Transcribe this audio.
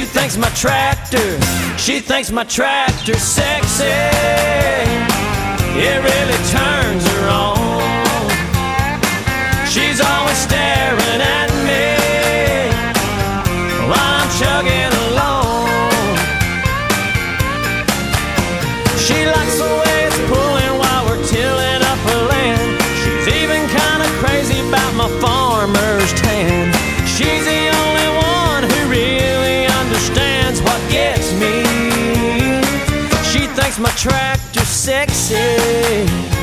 thinks my tractor, she thinks my tractor's sexy. It really turns her on. She's always staring at me while I'm chugging along. She likes the way it's pulling while we're tilling up her land. She's even kinda crazy about my farmer's tan. She's the only one who really understands what gets me. She thinks my tractor's sexy.